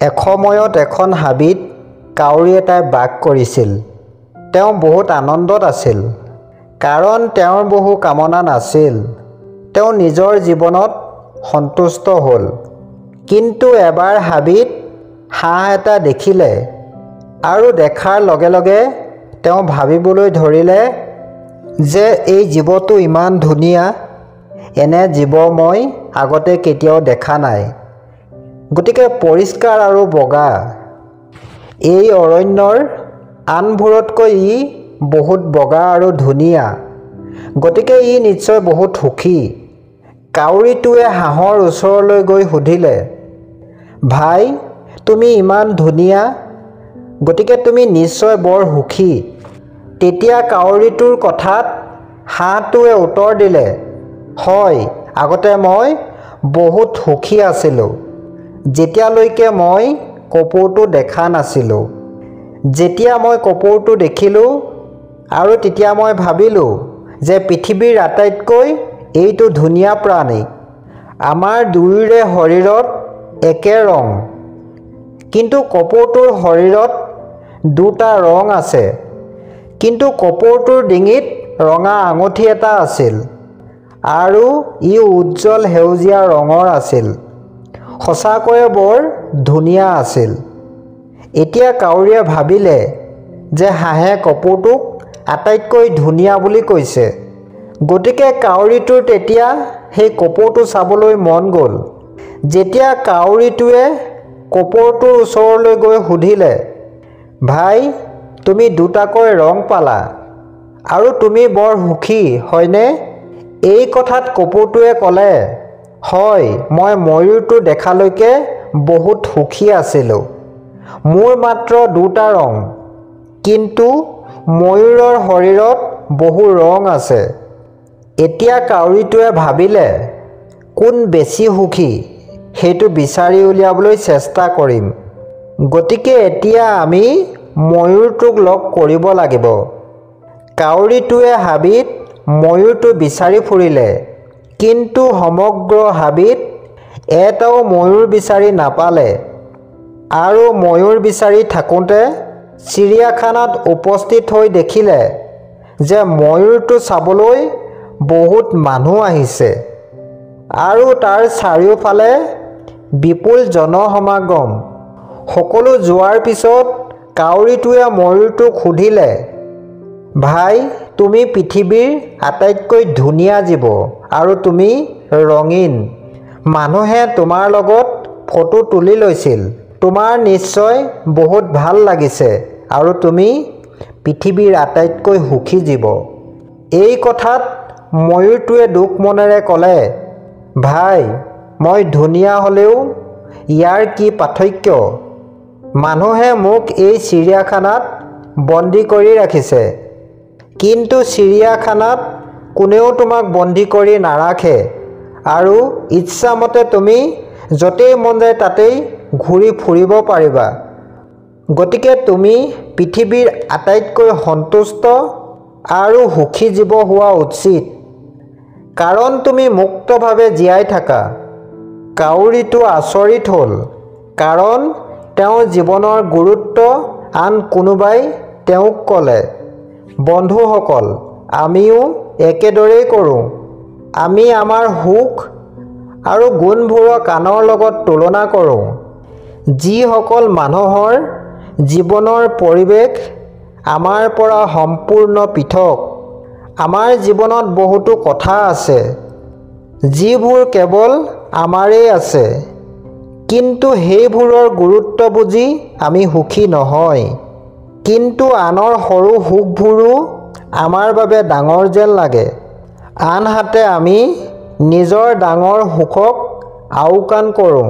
এসময়ত এখন হাবিত কাউৰী এটাই বাস কৰিছিল। তেওঁ বহুত আনন্দত আছিল, কাৰণ তেওঁৰ বহু কামনা নাছিল। তেওঁ নিজৰ জীৱনত সন্তুষ্ট হ'ল। কিন্তু এবাৰ হাবিত হাঁহ এটা দেখিলে আৰু দেখাৰ লগে লগে তেওঁ ভাবিবলৈ ধৰিলে যে এই জীৱটো ইমান ধুনীয়া, এনে জীৱ মই আগতে কেতিয়াও দেখা নাই। গতিকে পৰিষ্কাৰ আৰু বগা। এই অৰণ্যৰ আনবোৰতকৈ ই বহুত বগা আৰু ধুনীয়া, গতিকে ই নিশ্চয় বহুত সুখী। কাউৰীটোৱে হাঁহৰ ওচৰলৈ গৈ সুধিলে, ভাই, তুমি ইমান ধুনীয়া, গতিকে তুমি নিশ্চয় বৰ সুখী। তেতিয়া কাউৰীটোৰ কথাত হাঁহটোৱে উত্তৰ দিলে, হয়, আগতে মই বহুত সুখী আছিলোঁ, যেতিয়ালৈকে মই কপৌটো দেখা নাছিলোঁ। যেতিয়া মই কপৌটো দেখিলোঁ আৰু তেতিয়া মই ভাবিলোঁ যে পৃথিৱীৰ আটাইতকৈ এইটো ধুনীয়া প্ৰাণী। আমাৰ দুয়োৰে শৰীৰত একে ৰং, কিন্তু কপৌটোৰ শৰীৰত দুটা ৰং আছে। কিন্তু কপৌটোৰ ডিঙিত ৰঙা আঙুঠি এটা আছিল আৰু ই উজ্জ্বল সেউজীয়া ৰঙৰ আছিল। সঁচাকৈয়ে বৰ ধুনীয়া আছিল। এতিয়া কাউৰীয়ে ভাবিলে যে হাঁহে কপৌটোক আটাইতকৈ ধুনীয়া বুলি কৈছে। গতিকে কাউৰীটোৰ তেতিয়া সেই কপৌটো চাবলৈ মন গ'ল। যেতিয়া কাউৰীটোৱে কপৌটোৰ ওচৰলৈ গৈ সুধিলে, ভাই, তুমি দুটাকৈ ৰং পালা আৰু তুমি বৰ সুখী, হয়নে? এই কথাত কপৌটোৱে ক'লে, হয়, মই ময়ূৰটো দেখালৈকে বহুত সুখী আছিলোঁ। মোৰ মাত্ৰ দুটা ৰং, কিন্তু ময়ূৰৰ শৰীৰত বহু ৰং আছে। এতিয়া কাউৰীটোৱে ভাবিলে, কোন বেছি সুখী সেইটো বিচাৰি উলিয়াবলৈ চেষ্টা কৰিম। গতিকে এতিয়া আমি ময়ূৰটোক লগ কৰিব লাগিব। কাউৰীটোৱে হাবিত ময়ূৰটো বিচাৰি ফুৰিলে, কিন্তু সমগ্ৰ হাবিত এটাও ময়ূৰ বিচাৰি নাপালে। আৰু ময়ূৰ বিচাৰি থাকোঁতে চিৰিয়াখানাত উপস্থিত হৈ দেখিলে যে ময়ূৰটো চাবলৈ বহুত মানুহ আহিছে আৰু তাৰ চাৰিওফালে বিপুল জনসমাগম। সকলো যোৱাৰ পিছত কাউৰীটোৱে ময়ূৰটোক সুধিলে, ভাই, তুমি পৃথিৱীৰ আটাইতকৈ ধুনীয়া জীৱ আৰু তুমি ৰঙীন। মানুহে তোমাৰ লগত ফটো তুলি লৈছিল। তোমাৰ নিশ্চয় বহুত ভাল লাগিছে আৰু তুমি পৃথিৱীৰ আটাইতকৈ সুখী জীৱ। এই কথাত ময়ূৰটোৱে দুখ মনেৰে ক'লে, ভাই, মই ধুনীয়া হ'লেও ইয়াৰ কি পাৰ্থক্য? মানুহে মোক এই চিৰিয়াখানাত বন্দী কৰি ৰাখিছে, কিন্তু চিৰিয়াখানাত কোনেও তোমাক বন্দী কৰি নাৰাখে আৰু ইচ্ছামতে তুমি য'তেই মন যায় তাতেই ঘূৰি ফুৰিব পাৰিবা। গতিকে তুমি পৃথিৱীৰ আটাইতকৈ সন্তুষ্ট আৰু সুখী জীৱ হোৱা উচিত, কাৰণ তুমি মুক্তভাৱে জীয়াই থাকা। কাউৰীটো আচৰিত হ'ল, কাৰণ তেওঁৰ জীৱনৰ গুৰুত্ব আন কোনোবাই তেওঁক ক'লে, বন্ধুসকল, আমিও একেদৰেই কৰোঁ। আমি আমাৰ সুখ আৰু গুণবোৰক আনৰ লগত তুলনা কৰোঁ। যিসকল মানুহৰ জীৱনৰ পৰিৱেশ আমাৰ পৰা সম্পূৰ্ণ পৃথক। আমাৰ জীৱনত বহুতো কথা আছে, যিবোৰ কেৱল আমাৰেই আছে, কিন্তু সেইবোৰৰ গুৰুত্ব বুজি আমি সুখী নহয়। কিন্তু আনৰ সৰু সুখবোৰো আমাৰ বাবে ডাঙৰ যেন লাগে। আনহাতে আমি নিজৰ ডাঙৰ সুখক আওকাণ কৰোঁ।